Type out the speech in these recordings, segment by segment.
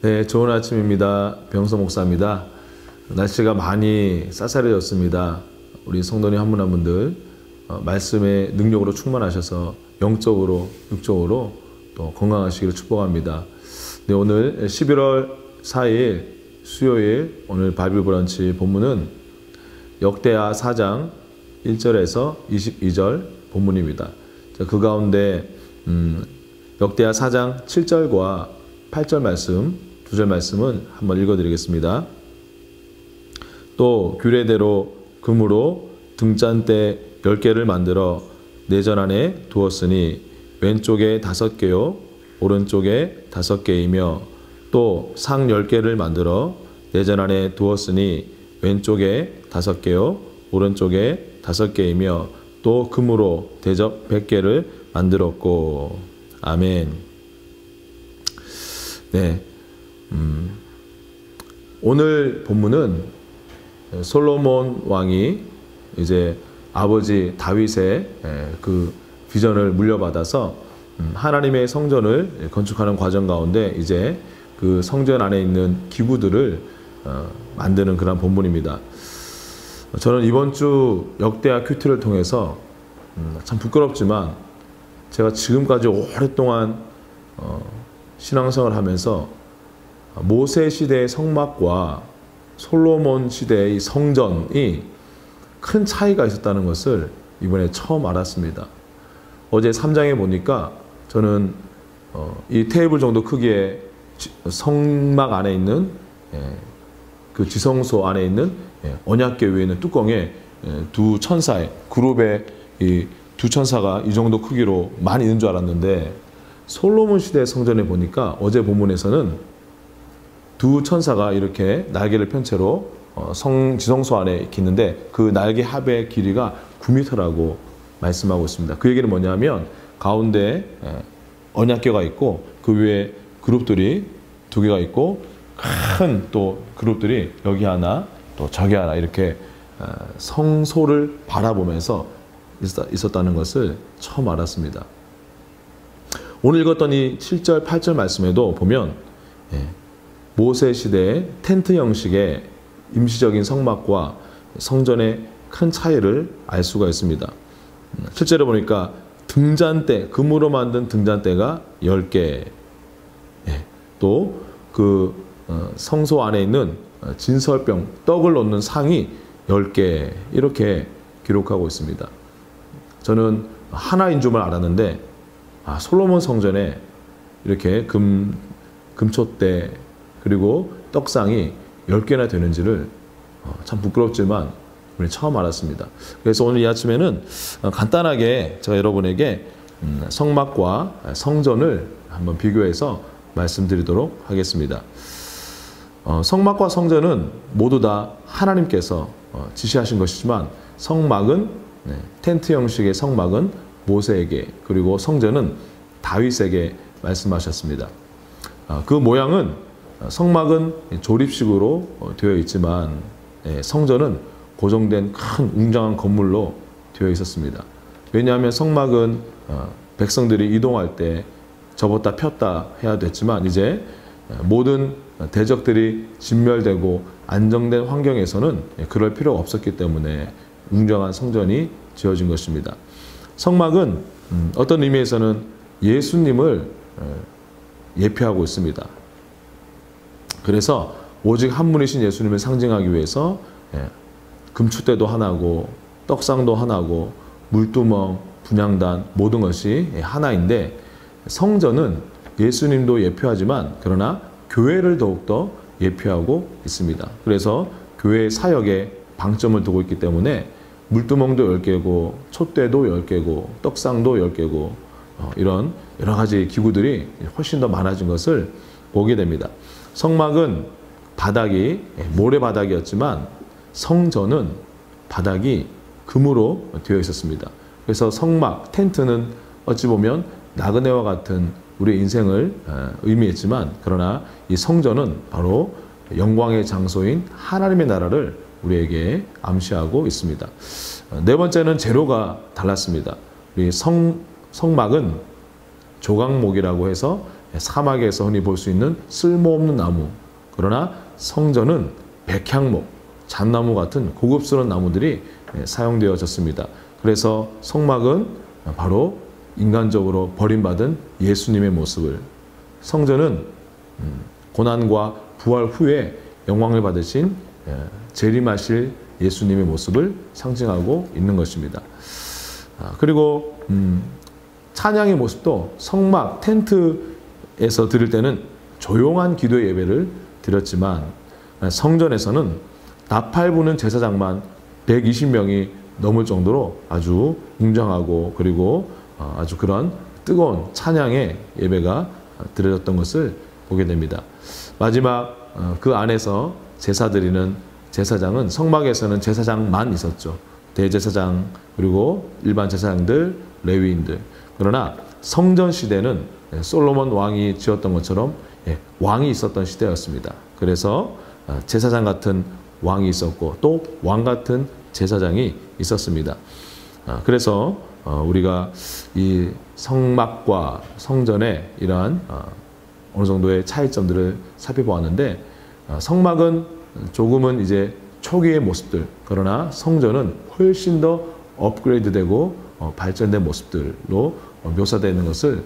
네, 좋은 아침입니다. 병서 목사입니다. 날씨가 많이 쌀쌀해졌습니다. 우리 성도님 한 분 한 분들 말씀의 능력으로 충만하셔서 영적으로, 육적으로 또 건강하시기를 축복합니다. 네, 오늘 11월 4일 수요일 오늘 바이블 브런치 본문은 역대하 4장 1절에서 22절 본문입니다. 그 가운데 역대하 4장 7절과 8절 말씀, 2절 말씀은 한번 읽어드리겠습니다. 또 규례대로 금으로 등잔대 10개를 만들어 내전 안에 두었으니 왼쪽에 5개요 오른쪽에 5개이며 또 상 10개를 만들어 내전 안에 두었으니 왼쪽에 5개요 오른쪽에 5개이며 또 금으로 대접 100개를 만들었고. 아멘. 네, 오늘 본문은 솔로몬 왕이 이제 아버지 다윗의 그 비전을 물려받아서 하나님의 성전을 건축하는 과정 가운데 이제 그 성전 안에 있는 기구들을 만드는 그런 본문입니다. 저는 이번 주 역대하 큐티를 통해서 참 부끄럽지만 제가 지금까지 오랫동안 신앙생활을 하면서 모세 시대의 성막과 솔로몬 시대의 성전이 큰 차이가 있었다는 것을 이번에 처음 알았습니다. 어제 3장에 보니까 저는 이 테이블 정도 크기의 성막 안에 있는 그 지성소 안에 있는 언약궤 위에 있는 뚜껑에 두 천사의 그룹의 이 두 천사가 이 정도 크기로 많이 있는 줄 알았는데 솔로몬 시대 성전에 보니까 어제 본문에서는 두 천사가 이렇게 날개를 편 채로 지성소 안에 이렇게 있는데 그 날개 합의 길이가 9m라고 말씀하고 있습니다. 그 얘기는 뭐냐면 가운데 언약궤가 있고 그 위에 그룹들이 2개가 있고 큰 또 그룹들이 여기 하나 또 저기 하나 이렇게 성소를 바라보면서 있었다는 것을 처음 알았습니다. 오늘 읽었던 이 7절, 8절 말씀에도 보면 모세 시대의 텐트 형식의 임시적인 성막과 성전의 큰 차이를 알 수가 있습니다. 실제로 보니까 등잔대, 금으로 만든 등잔대가 10개, 또 그 성소 안에 있는 진설병, 떡을 놓는 상이 10개 이렇게 기록하고 있습니다. 저는 하나인 줄만 알았는데 솔로몬 성전에 이렇게 금촛대 그리고 떡상이 10개나 되는지를 참 부끄럽지만 우리 처음 알았습니다. 그래서 오늘 이 아침에는 간단하게 제가 여러분에게 성막과 성전을 한번 비교해서 말씀드리도록 하겠습니다. 성막과 성전은 모두 다 하나님께서 지시하신 것이지만 성막은 텐트 형식의 성막은 모세에게 그리고 성전은 다윗에게 말씀하셨습니다. 그 모양은 성막은 조립식으로 되어 있지만 성전은 고정된 큰 웅장한 건물로 되어 있었습니다. 왜냐하면 성막은 백성들이 이동할 때 접었다 폈다 해야 됐지만 이제 모든 대적들이 진멸되고 안정된 환경에서는 그럴 필요가 없었기 때문에 웅장한 성전이 지어진 것입니다. 성막은 어떤 의미에서는 예수님을 예표하고 있습니다. 그래서 오직 한 분이신 예수님을 상징하기 위해서 금축대도 하나고 떡상도 하나고 물두멍, 분향단 모든 것이 하나인데 성전은 예수님도 예표하지만 그러나 교회를 더욱더 예표하고 있습니다. 그래서 교회의 사역에 방점을 두고 있기 때문에 물두멍도 10개고 촛대도 10개고 떡상도 10개고 이런 여러 가지 기구들이 훨씬 더 많아진 것을 보게 됩니다. 성막은 바닥이 모래바닥이었지만 성전은 바닥이 금으로 되어 있었습니다. 그래서 성막, 텐트는 어찌 보면 나그네와 같은 우리의 인생을 의미했지만 그러나 이 성전은 바로 영광의 장소인 하나님의 나라를 우리에게 암시하고 있습니다. 네 번째는 재료가 달랐습니다. 우리 성막은 조각목이라고 해서 사막에서 흔히 볼 수 있는 쓸모없는 나무, 그러나 성전은 백향목, 잣나무 같은 고급스러운 나무들이 사용되어졌습니다. 그래서 성막은 바로 인간적으로 버림받은 예수님의 모습을, 성전은 고난과 부활 후에 영광을 받으신 재림하실 예수님의 모습을 상징하고 있는 것입니다. 그리고 찬양의 모습도 성막 텐트에서 드릴 때는 조용한 기도 예배를 드렸지만, 성전에서는 나팔 부는 제사장만 120명이 넘을 정도로 아주 웅장하고 그리고 아주 그런 뜨거운 찬양의 예배가 드려졌던 것을 보게 됩니다. 마지막 그 안에서 제사 드리는 제사장은, 성막에서는 제사장만 있었죠. 대제사장 그리고 일반 제사장들, 레위인들. 그러나 성전 시대는 솔로몬 왕이 지었던 것처럼 왕이 있었던 시대였습니다. 그래서 제사장 같은 왕이 있었고 또 왕 같은 제사장이 있었습니다. 그래서 우리가 이 성막과 성전의 이러한 어느 정도의 차이점들을 살펴보았는데, 성막은 조금은 이제 초기의 모습들, 그러나 성전은 훨씬 더 업그레이드되고 발전된 모습들로 묘사되어 있는 것을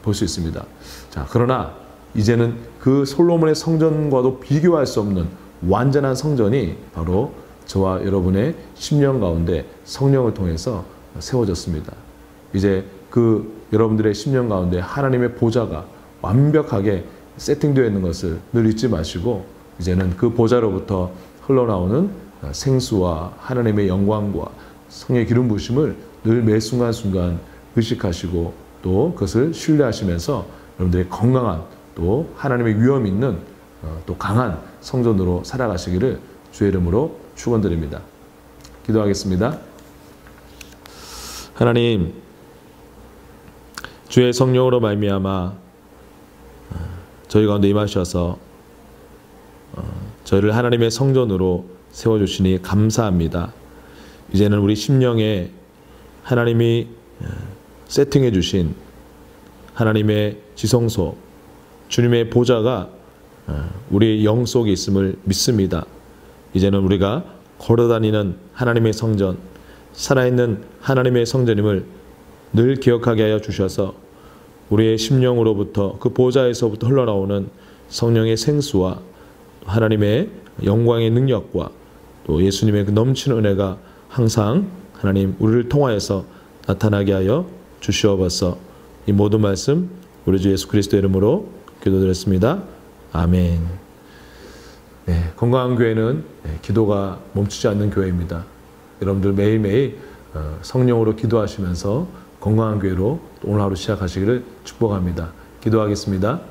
볼 수 있습니다. 자, 그러나 이제는 그 솔로몬의 성전과도 비교할 수 없는 완전한 성전이 바로 저와 여러분의 심령 가운데 성령을 통해서 세워졌습니다. 이제 그 여러분들의 심령 가운데 하나님의 보좌가 완벽하게 세팅되어 있는 것을 늘 잊지 마시고, 이제는 그 보좌로부터 흘러나오는 생수와 하나님의 영광과 성의 기름 부으심을 늘 매 순간순간 의식하시고 또 그것을 신뢰하시면서 여러분들의 건강한 또 하나님의 위엄 있는 또 강한 성전으로 살아가시기를 주의 이름으로 축원드립니다. 기도하겠습니다. 하나님, 주의 성령으로 말미암아 저희 가운데 임하셔서 저희를 하나님의 성전으로 세워주시니 감사합니다. 이제는 우리 심령에 하나님이 세팅해 주신 하나님의 지성소, 주님의 보좌가 우리 영 속에 있음을 믿습니다. 이제는 우리가 걸어다니는 하나님의 성전, 살아있는 하나님의 성전임을 늘 기억하게 하여 주셔서 우리의 심령으로부터 그 보좌에서부터 흘러나오는 성령의 생수와 하나님의 영광의 능력과 또 예수님의 그 넘치는 은혜가 항상 하나님 우리를 통하여서 나타나게 하여 주시옵소서. 이 모든 말씀 우리 주 예수 그리스도의 이름으로 기도드렸습니다. 아멘. 네, 건강한 교회는 기도가 멈추지 않는 교회입니다. 여러분들 매일매일 성령으로 기도하시면서 건강한 교회로 오늘 하루 시작하시기를 축복합니다. 기도하겠습니다.